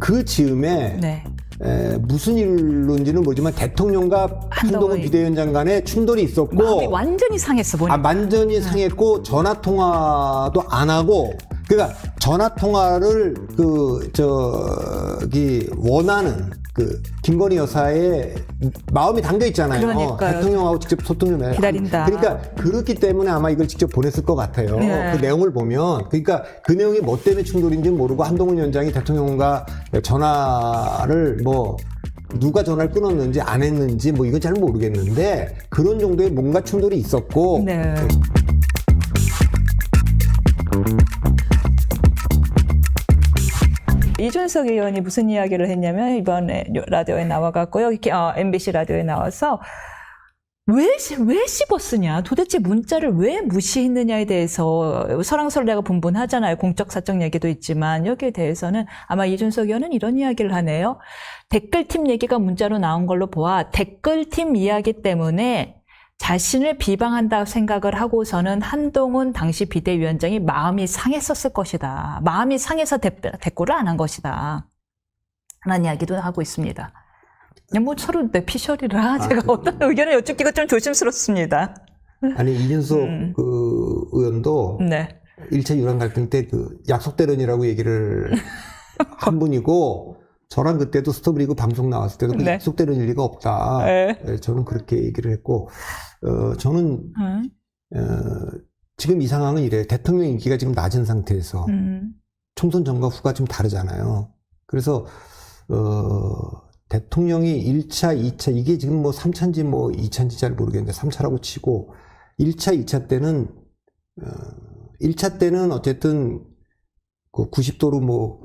그 즈음에 네. 무슨 일로인지는 모르지만 대통령과 한동훈 비대위원장 간에 충돌이 있었고 마음이 완전히 상했어 보니까. 완전히 상했고 전화 통화도 안 하고 그러니까 전화 통화를 원하는 김건희 여사의 마음이 담겨 있잖아요. 그러니까요. 대통령하고 직접 소통 좀 해. 기다린다. 그러니까 그렇기 때문에 아마 이걸 직접 보냈을 것 같아요. 네. 그 내용을 보면 그러니까 그 내용이 뭐 때문에 충돌인지 모르고 한동훈 위원장이 대통령과 전화를 뭐 누가 전화를 끊었는지 안 했는지 뭐 이건 잘 모르겠는데 그런 정도의 뭔가 충돌이 있었고. 네. 이준석 의원이 무슨 이야기를 했냐면 이번에 라디오에 나와갖고요. MBC 라디오에 나와서 왜 씹었으냐, 도대체 문자를 왜 무시했느냐에 대해서 설왕설래가 분분하잖아요. 공적 사적 얘기도 있지만 여기에 대해서는 아마 이준석 의원은 이런 이야기를 하네요. 댓글팀 얘기가 문자로 나온 걸로 보아 댓글팀 이야기 때문에 자신을 비방한다 생각을 하고서는 한동훈 당시 비대위원장이 마음이 상했었을 것이다. 마음이 상해서 대꾸를 안 한 것이다. 라는 이야기도 하고 있습니다. 그냥 뭐 서로 내피셜이라 제가 어떤 의견을 여쭙기가 좀 조심스럽습니다. 아니 이준석 의원도 네. 1차 유랑 갈등 때 약속대론이라고 얘기를 한 분이고 저랑 그때도 스토브리그 방송 나왔을 때도 그 네. 약속대론일 리가 없다. 네. 저는 그렇게 얘기를 했고 저는 지금 이 상황은 이래요. 대통령 인기가 지금 낮은 상태에서 총선 전과 후가 좀 다르잖아요. 그래서 대통령이 1차, 2차 이게 지금 뭐 3차인지 뭐 2차인지 잘 모르겠는데 3차라고 치고 1차, 2차 때는 1차 때는 어쨌든 그 90도로 뭐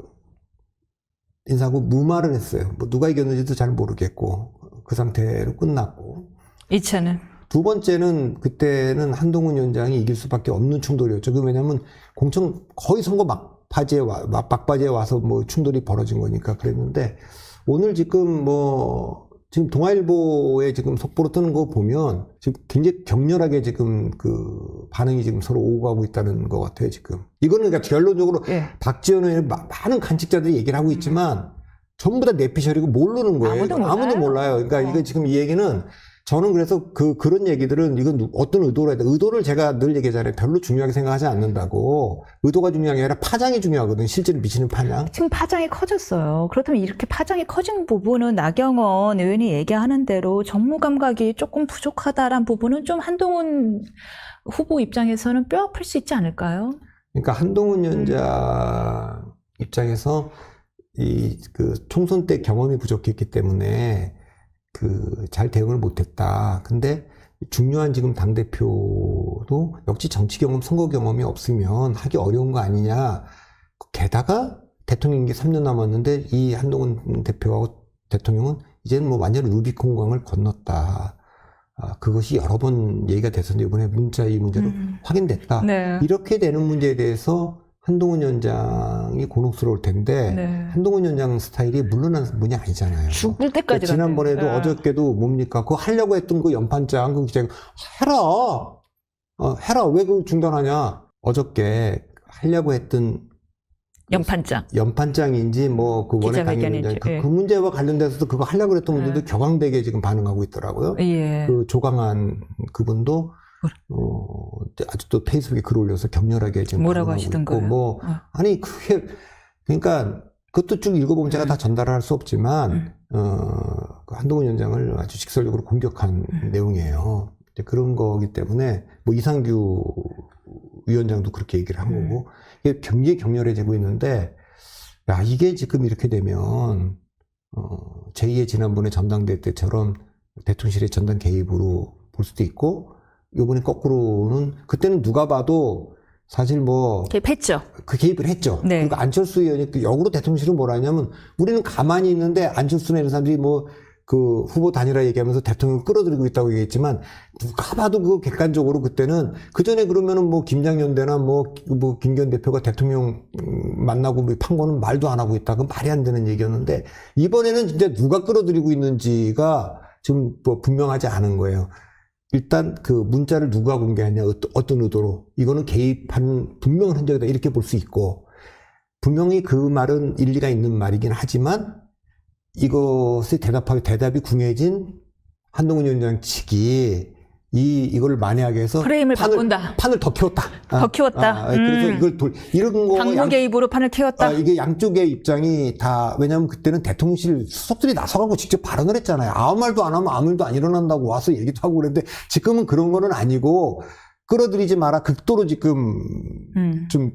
인사하고 무마를 했어요. 뭐 누가 이겼는지도 잘 모르겠고 그 상태로 끝났고 2차는 두 번째는 그때는 한동훈 위원장이 이길 수밖에 없는 충돌이었죠. 그 왜냐하면 공천 거의 선거 막바지에 와서 뭐 충돌이 벌어진 거니까 그랬는데 오늘 지금 지금 동아일보에 지금 속보로 뜨는 거 보면 지금 굉장히 격렬하게 지금 그 반응이 지금 서로 오고 가고 있다는 것 같아요, 지금. 이거는 그러니까 결론적으로 박지원 의원의 많은 관측자들이 얘기를 하고 있지만 전부 다 내피셜이고 모르는 거예요. 아무도 몰라요. 그러니까 이거 지금 이 얘기는 저는 그래서 그런 얘기들은 이건 어떤 의도로 해야 돼. 의도를 제가 늘 얘기하잖아요. 별로 중요하게 생각하지 않는다고. 의도가 중요한 게 아니라 파장이 중요하거든. 실제로 미치는 파장. 지금 파장이 커졌어요. 그렇다면 이렇게 파장이 커진 부분은 나경원 의원이 얘기하는 대로 정무 감각이 조금 부족하다란 부분은 좀 한동훈 후보 입장에서는 뼈 아플 수 있지 않을까요? 그러니까 한동훈 위원장 입장에서 총선 때 경험이 부족했기 때문에 잘 대응을 못했다. 근데 중요한 지금 당대표도 역시 정치 경험, 선거 경험이 없으면 하기 어려운 거 아니냐. 게다가 대통령이 3년 남았는데 이 한동훈 대표하고 대통령은 이제는 뭐 완전히 루비콘강을 건넜다. 그것이 여러 번 얘기가 돼서 이번에 이 문제로 확인됐다. 네. 이렇게 되는 문제에 대해서 한동훈 위원장이 곤혹스러울 텐데 네. 한동훈 위원장 스타일이 물러난 분이 아니잖아요. 죽을 때까지 지난번에도 네. 어저께도 뭡니까? 그거 하려고 했던 그 연판장 그 기자가 해라. 왜 그걸 중단하냐? 어저께 하려고 했던 연판장인지 뭐 그 원외 강의인지 그 문제와 관련돼서도 그거 하려고 했던 분들도 격앙되게 지금 반응하고 있더라고요. 예. 그 조강한 그분도 아직도 페이스북에 글 올려서 격렬하게 지금 뭐라고 하시던 거예요? 아니 그러니까 그것도 쭉 읽어보면 제가 다 전달을 할 수 없지만 그 한동훈 위원장을 아주 직설적으로 공격한 내용이에요. 그런 거기 때문에 뭐 이상규 위원장도 그렇게 얘기를 한 거고 이게 굉장히 격렬해지고 있는데 야 이게 지금 이렇게 되면 제2의 지난번에 전당대회 때처럼 대통령실의 전당 개입으로 볼 수도 있고 이번에 거꾸로는 그때는 누가 봐도 사실 개입했죠. 개입을 했죠. 네. 그리고 안철수 의원이 역으로 대통령실은 뭐라 하냐면 우리는 가만히 있는데 안철수나 이런 사람들이 그 후보 단일화 얘기하면서 대통령을 끌어들이고 있다고 얘기했지만 누가 봐도 그거 객관적으로 그때는 그 전에 그러면은 김장연대나 김기현 대표가 대통령 만나고 판 거는 말도 안 하고 있다. 그건 말이 안 되는 얘기였는데 이번에는 진짜 누가 끌어들이고 있는지가 지금 분명하지 않은 거예요. 일단 그 문자를 누가 공개하냐, 어떤 의도로. 이거는 개입한 분명한 흔적이다. 이렇게 볼 수 있고. 분명히 그 말은 일리가 있는 말이긴 하지만 이것에 대답이 궁해진 한동훈 위원장 측이 이걸 만회하기 위해서 프레임을 바꾼다. 판을 더 키웠다. 더 키웠다. 그래서 이걸 이런 거 당무의 입으로 판을 키웠다. 이게 양쪽의 입장이 다 왜냐하면 그때는 대통령실 수석들이 나서가고 직접 발언을 했잖아요. 아무 말도 안 하면 아무 일도 안 일어난다고 와서 얘기도 하고 그랬는데 지금은 그런 거는 아니고 끌어들이지 마라. 극도로 지금 좀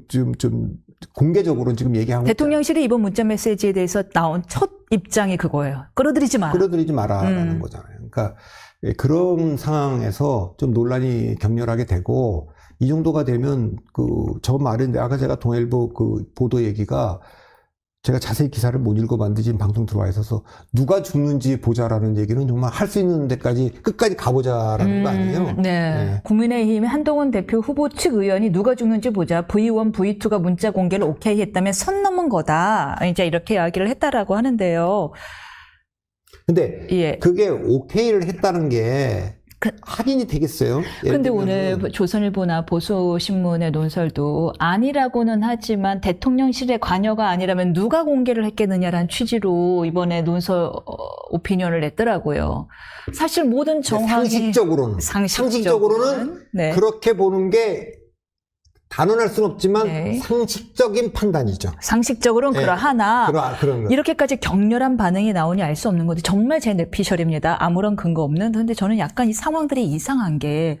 공개적으로 지금 얘기하고 대통령실이 이번 문자 메시지에 대해서 나온 첫 입장이 그거예요. 끌어들이지 마라. 끌어들이지 마라라는 거잖아요. 그러니까 그런 상황에서 좀 논란이 격렬하게 되고 이 정도가 되면 저 말은 아까 제가 동아일보 그 보도 얘기가 제가 자세히 기사를 못 읽어봤는데 지금 방송 들어와 있어서 누가 죽는지 보자라는 얘기는 정말 할 수 있는 데까지 끝까지 가보자라는 거 아니에요? 네. 네. 국민의힘 한동훈 대표 후보 측 의원이 누가 죽는지 보자. V1, V2가 문자 공개를 오케이 했다면 선 넘은 거다. 이제 이렇게 이야기를 했다라고 하는데요. 근데 예. 그게 오케이를 했다는 게 확인이 되겠어요? 근데 오늘 조선일보나 보수신문의 논설도 아니라고는 하지만 대통령실의 관여가 아니라면 누가 공개를 했겠느냐라는 취지로 이번에 논설 오피니언을 냈더라고요. 사실 모든 정황이 상식적으로는 네. 그렇게 보는 게 단언할 수는 없지만 네. 상식적인 판단이죠. 상식적으로는 네. 그러하나 그런 거. 이렇게까지 격렬한 반응이 나오니 알 수 없는 건데 정말 제 뇌피셜입니다. 아무런 근거 없는. 그런데 저는 약간 이 상황들이 이상한 게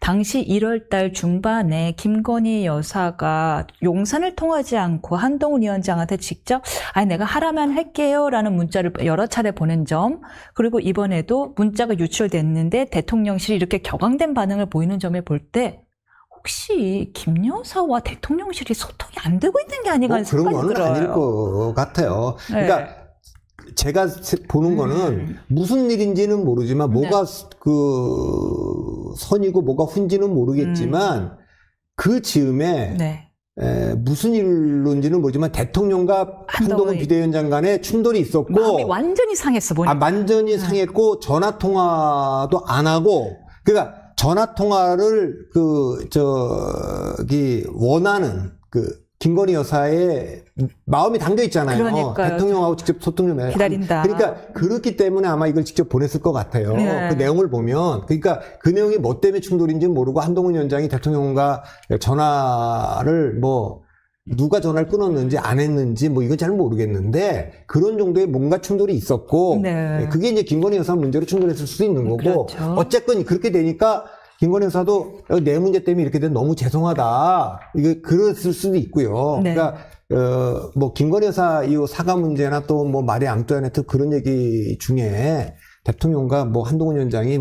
당시 1월 달 중반에 김건희 여사가 용산을 통하지 않고 한동훈 위원장한테 직접 아니 내가 하라면 할게요 라는 문자를 여러 차례 보낸 점 그리고 이번에도 문자가 유출됐는데 대통령실이 이렇게 격앙된 반응을 보이는 점을 볼 때 혹시 김 여사와 대통령실이 소통이 안 되고 있는 게 아닌가 하는 그런 생각이 거는 들어요. 아닐 것 같아요. 네. 그러니까 제가 보는 거는 무슨 일인지는 모르지만 뭐가 선이고 뭐가 훈지는 모르겠지만 그 즈음에 네. 무슨 일론지는 모르지만 대통령과 한동훈 비대위원장 간에 충돌이 있었고 마음이 완전히 상했어 보니까. 완전히 상했고 전화 통화도 안 하고 그러니까 전화 통화를 원하는 김건희 여사의 마음이 담겨 있잖아요. 그러니까요. 대통령하고 직접 소통 좀 해. 기다린다. 그러니까 그렇기 때문에 아마 이걸 직접 보냈을 것 같아요. 네. 그 내용을 보면 그러니까 그 내용이 뭐 때문에 충돌인지 모르고 한동훈 위원장이 대통령과 전화를 누가 전화를 끊었는지 안 했는지 이건 잘 모르겠는데 그런 정도의 뭔가 충돌이 있었고 네. 그게 이제 김건희 여사 문제로 충돌했을 수도 있는 거고 그렇죠. 어쨌건 그렇게 되니까 김건희 여사도 내 문제 때문에 이렇게 돼 너무 죄송하다 이게 그랬을 수도 있고요. 네. 그러니까 김건희 여사 이 사과 문제나 또 마리 앙뚜아네트 그런 얘기 중에 대통령과 한동훈 위원장이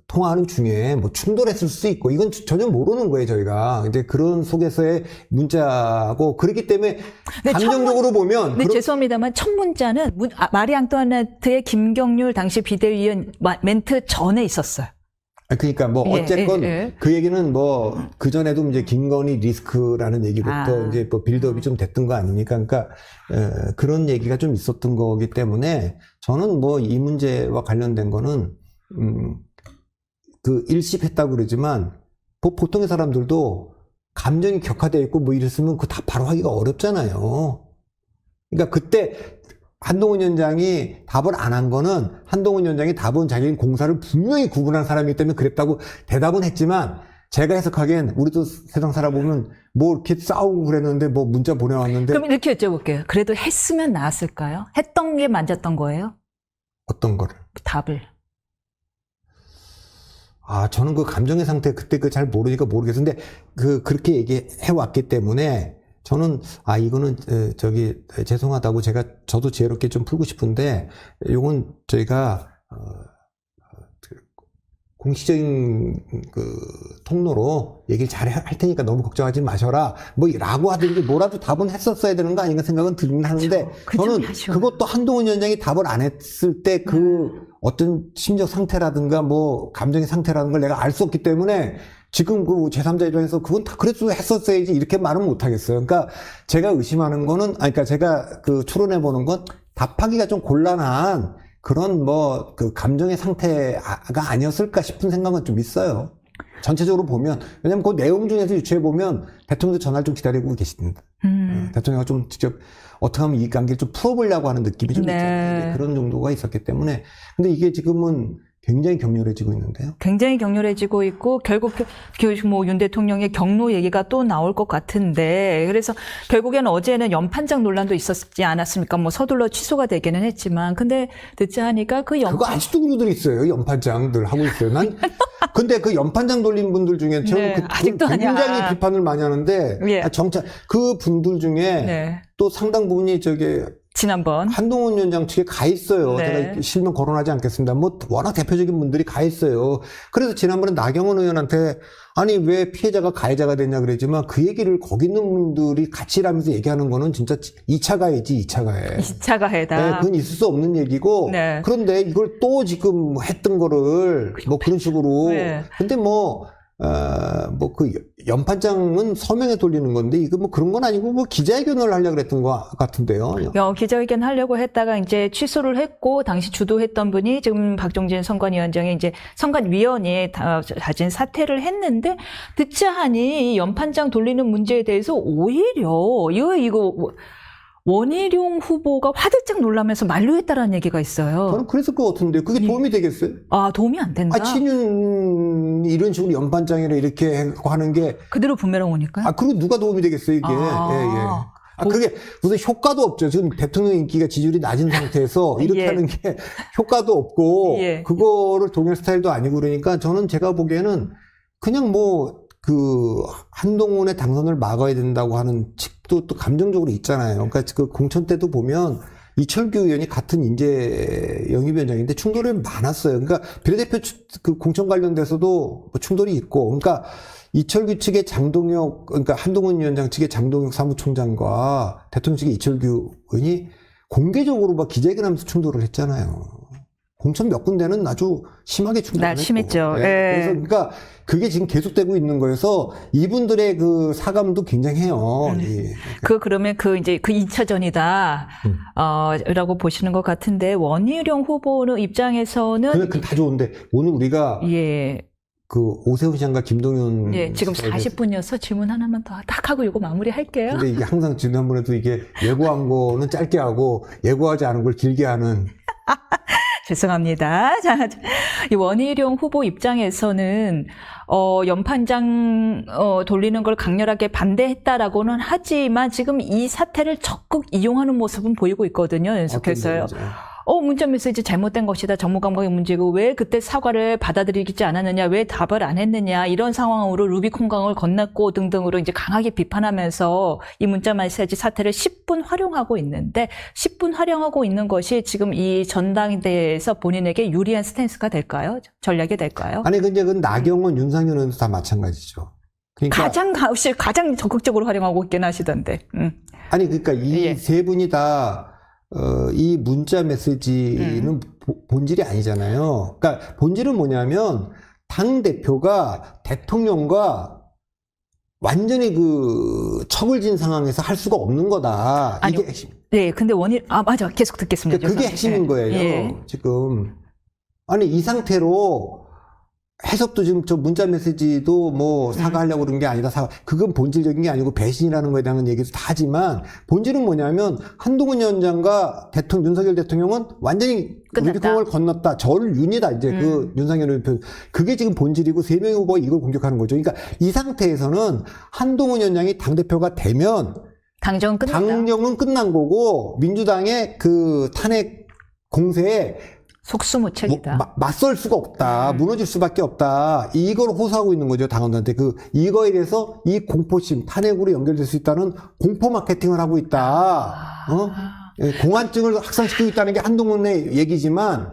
통화하는 중에 충돌했을 수도 있고 이건 전혀 모르는 거예요 저희가 이제 그런 속에서의 문자고 그렇기 때문에 감정적으로 보면 죄송합니다만 첫 문자는 마리 앙뚜아네트의 김경률 당시 비대위원 멘트 전에 있었어요. 그러니까 어쨌건 그 얘기는 그 전에도 이제 김건희 리스크라는 얘기부터 이제 빌드업이 좀 됐던 거 아닙니까? 그러니까 그런 얘기가 좀 있었던 거기 때문에 저는 이 문제와 관련된 거는 일십했다고 그러지만 보통의 사람들도 감정이 격화되어 있고 이랬으면 그거 다 바로 하기가 어렵잖아요. 그러니까 그때 한동훈 위원장이 답을 안 한 거는 한동훈 위원장이 답은 자기는 공사를 분명히 구분한 사람이기 때문에 그랬다고 대답은 했지만 제가 해석하기엔 우리도 세상 살아보면 이렇게 싸우고 그랬는데 문자 보내왔는데 그럼 이렇게 여쭤볼게요. 그래도 했으면 나았을까요? 했던 게 맞았던 거예요? 어떤 거를? 답을. 저는 그 감정의 상태 그때 잘 모르니까 모르겠는데 그렇게 얘기해 왔기 때문에 저는 이거는 죄송하다고 저도 지혜롭게 좀 풀고 싶은데 요건 저희가 공식적인 통로로 얘기를 잘 할 테니까 너무 걱정하지 마셔라 라고 하든지 뭐라도 답은 했었어야 되는 거 아닌가 생각은 들긴 하는데 저는 그것도 한동훈 위원장이 답을 안 했을 때 어떤 심적 상태라든가 감정의 상태라는 걸 내가 알 수 없기 때문에 지금 제3자 입장에서 그건 다 그랬어야 했었어야지 이렇게 말은 못 하겠어요. 그러니까 제가 의심하는 거는 그러니까 제가 추론해 보는 건 답하기가 좀 곤란한 그런 감정의 상태가 아니었을까 싶은 생각은 좀 있어요. 전체적으로 보면, 왜냐면 그 내용 중에서 유추해 보면 대통령도 전화를 좀 기다리고 계십니다. 대통령이 좀 직접 어떻게 하면 이 관계를 좀 풀어보려고 하는 느낌이 좀 네. 있잖아요. 그런 정도가 있었기 때문에. 근데 이게 지금은 굉장히 격렬해지고 있는데요. 굉장히 격렬해지고 있고 결국 뭐 윤 대통령의 경로 얘기가 또 나올 것 같은데 그래서 결국에는 어제는 연판장 논란도 있었지 않았습니까? 뭐 서둘러 취소가 되기는 했지만 근데 듣자 하니까 그 그거 아직도 그러들 있어요. 연판장들 하고 있어요. 난 근데 그 연판장 돌린 분들 중에 저는 네, 그 아직도 굉장히 아니야. 비판을 많이 하는데 예. 정작 그 분들 중에 네. 또 상당 부분이 지난번 한동훈 위원장 측에 가 있어요. 네. 제가 실명 거론하지 않겠습니다. 뭐 워낙 대표적인 분들이 가 있어요. 그래서 지난번에 나경원 의원한테 아니 왜 피해자가 가해자가 됐냐 그랬지만 그 얘기를 거기 있는 분들이 같이 일하면서 얘기하는 거는 진짜 2차 가해지 2차 가해. 2차 가해다. 네, 그건 있을 수 없는 얘기고 네. 그런데 이걸 또 지금 했던 거를 뭐 그런 식으로 네. 근데 뭐 그 연판장은 서명에 돌리는 건데 이거 뭐 그런 건 아니고 뭐 기자회견을 하려고 그랬던 것 같은데요. 기자회견 하려고 했다가 이제 취소를 했고 당시 주도했던 분이 지금 박종진 선관위원장이 이제 선관위원회에 다진 사퇴를 했는데 듣자 하니 이 연판장 돌리는 문제에 대해서 오히려 이거 원희룡 후보가 화들짝 놀라면서 만류했다라는 얘기가 있어요. 저는 그랬을 것 같은데 그게 도움이 되겠어요? 아, 도움이 안 된다. 친윤 이런 식으로 연판장이라 이렇게 하는 게 그대로 부메랑 오니까요? 그리고 누가 도움이 되겠어요 이게? 그게 무슨 효과도 없죠. 지금 대통령 인기가 지지율이 낮은 상태에서 이렇게 예. 하는 게 효과도 없고 예. 그거를 동일 스타일도 아니고 그러니까 저는 제가 보기에는 그냥 한동훈의 당선을 막아야 된다고 하는 측도 또 감정적으로 있잖아요. 그러니까 그 공천 때도 보면 이철규 의원이 같은 인재 영입위원장인데 충돌이 많았어요. 그러니까 비례대표 그 공천 관련돼서도 뭐 충돌이 있고, 그러니까 이철규 측의 그러니까 한동훈 위원장 측의 장동혁 사무총장과 대통령 측의 이철규 의원이 공개적으로 막 기자회견하면서 충돌을 했잖아요. 공천 몇 군데는 아주 심하게 충돌을 심했죠. 했고. 예. 그래서 그러니까 그게 지금 계속되고 있는 거여서 이분들의 그 사감도 굉장해요. 예. 그러면 이제 2차전이다, 라고 보시는 것 같은데, 원희룡 후보 입장에서는. 그 다 좋은데, 오늘 우리가. 예. 그 오세훈 시장과 김동연. 예, 지금 40분이어서 질문 하나만 더 딱 하고 이거 마무리 할게요. 근데 이게 항상 지난번에도 이게 예고한 거는 짧게 하고, 예고하지 않은 걸 길게 하는. 죄송합니다. 자, 이 원희룡 후보 입장에서는 연판장 돌리는 걸 강렬하게 반대했다라고는 하지만 지금 이 사태를 적극 이용하는 모습은 보이고 있거든요. 연속해서요. 문자 메시지 잘못된 것이다. 정무감각의 문제고 왜 그때 사과를 받아들이지 않았느냐, 왜 답을 안 했느냐, 이런 상황으로 루비콘강을 건넜고 등등으로 이제 강하게 비판하면서 이 문자 메시지 사태를 10분 활용하고 있는데 10분 활용하고 있는 것이 지금 이 전당대회에서 본인에게 유리한 스탠스가 될까요? 전략이 될까요? 아니 근데 그 나경원, 윤상현은 다 마찬가지죠. 그러니까 가장 적극적으로 활용하고 있긴 하시던데. 아니 그러니까 이 세 분이 다 이 문자 메시지는 본질이 아니잖아요. 그러니까 본질은 뭐냐면 당 대표가 대통령과 완전히 그 척을 진 상황에서 할 수가 없는 거다. 아니, 이게 핵심. 네, 근데 맞아. 계속 듣겠습니다. 그러니까 그게 핵심인 거예요. 예. 지금 아니 이 상태로 해석도 지금 저 문자 메시지도 뭐 사과하려고 그런 게 아니다. 그건 본질적인 게 아니고 배신이라는 거에 대한 얘기도 다 하지만 본질은 뭐냐면 한동훈 위원장과 윤석열 대통령은 완전히 루비콘을 건넜다. 전윤이다. 이제 그 윤석열 의원 그게 지금 본질이고 세 명의 후보가 이걸 공격하는 거죠. 그러니까 이 상태에서는 한동훈 위원장이 당대표가 되면 당정은 끝난 거고 민주당의 그 탄핵 공세에 속수무책이다. 맞설 수가 없다. 무너질 수밖에 없다. 이걸 호소하고 있는 거죠, 당원들한테. 이거에 대해서 이 공포심, 탄핵으로 연결될 수 있다는 공포 마케팅을 하고 있다. 공안증을 확산시키고 있다는 게 한동훈의 얘기지만,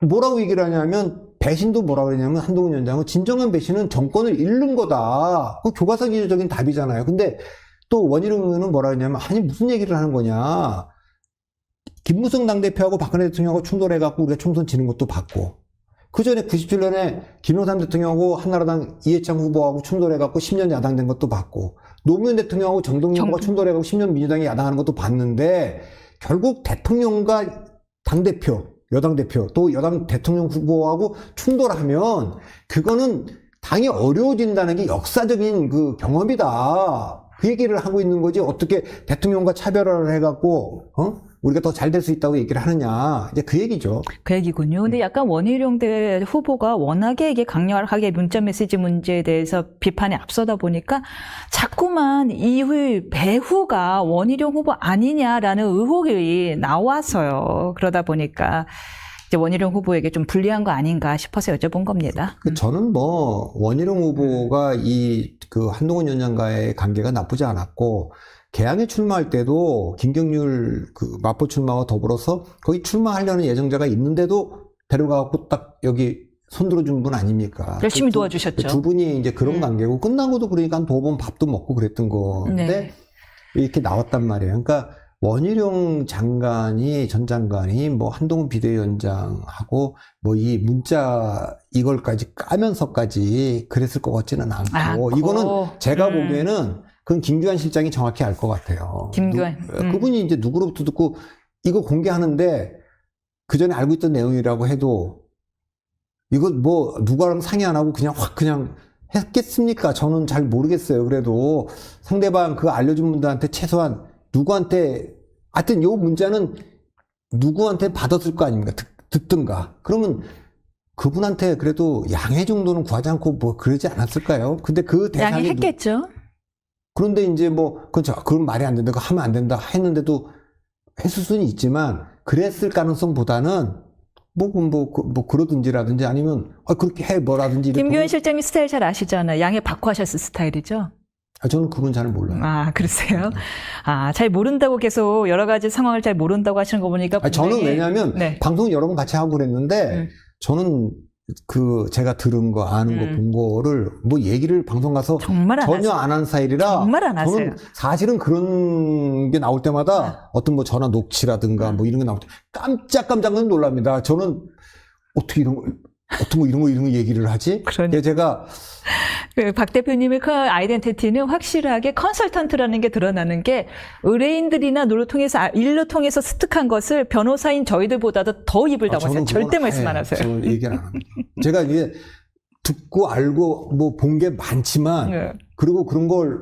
뭐라고 얘기를 하냐면, 배신도 뭐라고 그러냐면, 한동훈 위원장은 진정한 배신은 정권을 잃는 거다. 그 교과서적인 답이잖아요. 근데 또 원희룡 의원은 뭐라 그러냐면, 아니, 무슨 얘기를 하는 거냐. 김무성 당대표하고 박근혜 대통령하고 충돌해갖고 우리가 총선 지는 것도 봤고, 그 전에 97년에 김영삼 대통령하고 한나라당 이해창 후보하고 충돌해갖고 10년 야당된 것도 봤고, 노무현 대통령하고 정동영 후보가 충돌해갖고 10년 민주당이 야당하는 것도 봤는데, 결국 대통령과 당대표, 여당 대표, 또 여당 대통령 후보하고 충돌하면, 그거는 당이 어려워진다는 게 역사적인 그 경험이다. 그 얘기를 하고 있는 거지. 어떻게 대통령과 차별화를 해갖고, 우리가 더 잘 될 수 있다고 얘기를 하느냐. 이제 그 얘기죠. 그 얘기군요. 근데 약간 원희룡 후보가 워낙에 이게 강력하게 문자 메시지 문제에 대해서 비판에 앞서다 보니까 자꾸만 이후 배후가 원희룡 후보 아니냐라는 의혹이 나와서요. 그러다 보니까 이제 원희룡 후보에게 좀 불리한 거 아닌가 싶어서 여쭤본 겁니다. 저는 뭐 원희룡 후보가 이 그 한동훈 위원장과의 관계가 나쁘지 않았고, 개항에 출마할 때도 김경률 그 마포 출마와 더불어서 거기 출마하려는 예정자가 있는데도 데려가고 딱 여기 손들어준 분 아닙니까? 열심히 도와주셨죠. 두 분이 이제 그런 관계고, 끝나고도 그러니까 한 2번 밥도 먹고 그랬던 건데, 네. 이렇게 나왔단 말이에요. 그러니까 원희룡 장관이, 전 장관이 뭐 한동훈 비대위원장하고 뭐 이 문자 이걸까지 까면서까지 그랬을 것 같지는 않고, 이거는 제가 보기에는 그건 김규환 실장이 정확히 알 것 같아요. 김규환. 그분이 이제 누구로부터 듣고 이거 공개하는데 그 전에 알고 있던 내용이라고 해도 이거 뭐 누구랑 상의 안 하고 그냥 확 그냥 했겠습니까? 저는 잘 모르겠어요. 그래도 상대방 그 알려준 분들한테 최소한 누구한테, 하여튼 요 문자는 누구한테 받았을 거 아닙니까? 듣든가. 그러면 그분한테 그래도 양해 정도는 구하지 않고 뭐 그러지 않았을까요? 근데 그 대상이 양해했겠죠. 그런데 이제 뭐 그건 말이 안 된다, 그거 하면 안 된다 했는데도 했을 수는 있지만, 그랬을 가능성보다는 뭐 그러든지라든지 아니면 그렇게 해 뭐라든지. 김규현 실장님 스타일 잘 아시잖아요. 양해 받고 하셨을 스타일이죠. 저는 그건 잘 몰라요. 아, 그러세요? 잘 모른다고 계속 여러 가지 상황을 잘 모른다고 하시는 거 보니까. 저는 왜냐하면 네. 방송 여러 번 같이 하고 그랬는데, 저는 그 제가 들은 거, 아는 거, 본 거를 뭐 얘기를 방송 가서 정말 안 전혀 하세요. 안 하는 스타일이라, 정말 안 하세요. 저는 사실은 그런 게 나올 때마다 어떤 뭐 전화 녹취라든가 뭐 이런 게 나올 때 깜짝깜짝 놀랍니다. 저는 어떻게 이런 거 얘기를 하지? 그러니까. 제가 박 대표님의 그 아이덴티티는 확실하게 컨설턴트라는 게 드러나는 게, 의뢰인들이나 일로 통해서 습득한 것을 변호사인 저희들보다도 더 입을 다물어요. 절대 말씀 안 하세요. 저는 얘기 안 합니다. 제가 이게 듣고 알고 뭐 본 게 많지만, 네. 그리고 그런 걸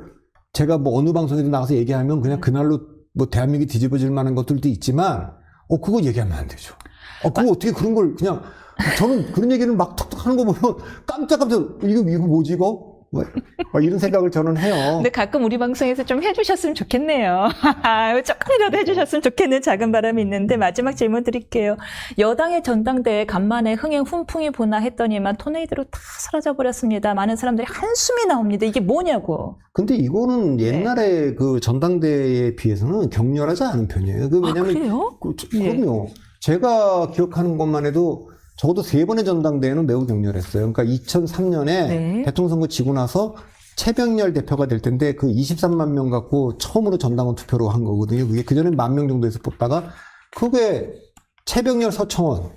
제가 뭐 어느 방송에도 나가서 얘기하면 그냥 그날로 뭐 대한민국이 뒤집어질 만한 것들도 있지만, 그거 얘기하면 안 되죠. 그거 어떻게 그런 걸 그냥, 저는 그런 얘기를 막 툭툭 하는 거 보면 깜짝깜짝, 이거 뭐지, 이거? 이런 생각을 저는 해요. 근데 가끔 우리 방송에서 좀 해주셨으면 좋겠네요. 조금이라도 해주셨으면 좋겠는 작은 바람이 있는데, 마지막 질문 드릴게요. 여당의 전당대회 간만에 흥행 훈풍이 부나 했더니만 토네이도로 다 사라져버렸습니다. 많은 사람들이 한숨이 나옵니다. 이게 뭐냐고. 근데 이거는 옛날에 그 전당대회에 비해서는 격렬하지 않은 편이에요. 왜냐면, 그래요? 그럼요. 제가 기억하는 것만 해도 적어도 3번의 전당대회는 매우 격렬했어요. 그러니까 2003년에 대통령 선거 지고 나서 최병렬 대표가 될 텐데, 그 23만 명 갖고 처음으로 전당원 투표로 한 거거든요. 그게 그전에 10,000명 정도에서 뽑다가, 그게 최병렬 서청원.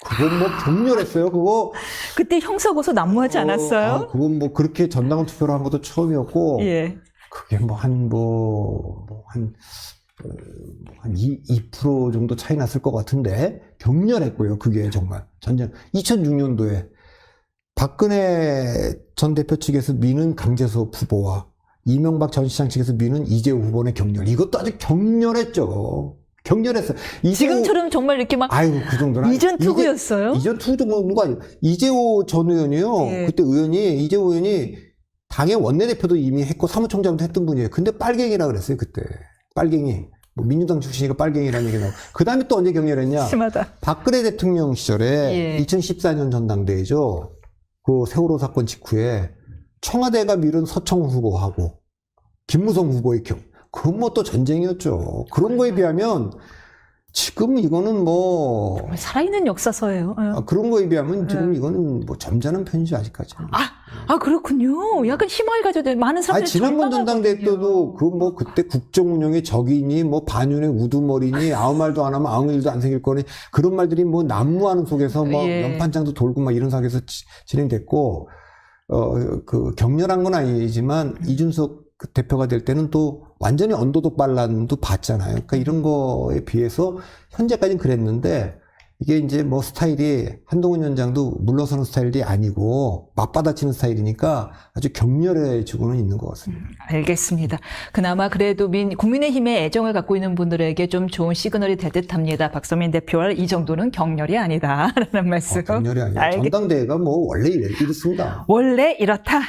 그건 뭐 격렬했어요. 그거. 그때 형사고소 난무하지 않았어요? 그건 뭐 그렇게 전당원 투표로 한 것도 처음이었고. 예. 그게 한 2% 정도 차이 났을 것 같은데, 격렬했고요. 그게 정말 전쟁. 2006년도에 박근혜 전 대표 측에서 미는 강재섭 후보와 이명박 전 시장 측에서 미는 이재호 후보의 격렬. 이것도 아주 격렬했죠. 격렬했어요. 지금처럼 정말 이렇게 막 그 정도는 이전 투구였어요? 이전 투구 정도가 아니고, 이재호 전 의원이요. 예. 그때 이재호 의원이 당의 원내대표도 이미 했고 사무총장도 했던 분이에요. 근데 빨갱이라 그랬어요, 그때. 빨갱이. 뭐 민주당 출신이니까 빨갱이라는 얘기 나오고. 그 다음에 또 언제 격렬했냐? 심하다. 박근혜 대통령 시절에 예. 2014년 전당대회죠. 그 세월호 사건 직후에 청와대가 밀은 서청 후보하고 김무성 후보의 그건 뭐 또 전쟁이었죠. 그런 거에 비하면 지금 이거는 뭐 살아있는 역사서예요. 그런 거에 비하면 지금 이거는 뭐 점잖은 편이죠, 아직까지는. 그렇군요. 약간 희망을 가져도 많은 사람들이 지난번 전당대회 때도 그때 국정 운영의 적이니 뭐 반윤의 우두머리니 아무 말도 안 하면 아무 일도 안 생길 거니 그런 말들이 뭐 난무하는 속에서 뭐 연판장도 돌고 막 이런 상황에서 진행됐고, 그 격렬한 건 아니지만 이준석 그 대표가 될 때는 또 완전히 언더독 반란도 봤잖아요. 그러니까 이런 거에 비해서 현재까지는 그랬는데, 이게 이제 뭐 스타일이 한동훈 위원장도 물러서는 스타일이 아니고 맞받아치는 스타일이니까 아주 격렬해지고는 있는 것 같습니다. 알겠습니다. 그나마 그래도 국민의힘에 애정을 갖고 있는 분들에게 좀 좋은 시그널이 될 듯합니다. 박서민 대표와 이 정도는 격렬이 아니다라는 말씀. 격렬이 아니라 전당대회가 뭐 원래 이렇습니다. 원래 이렇다.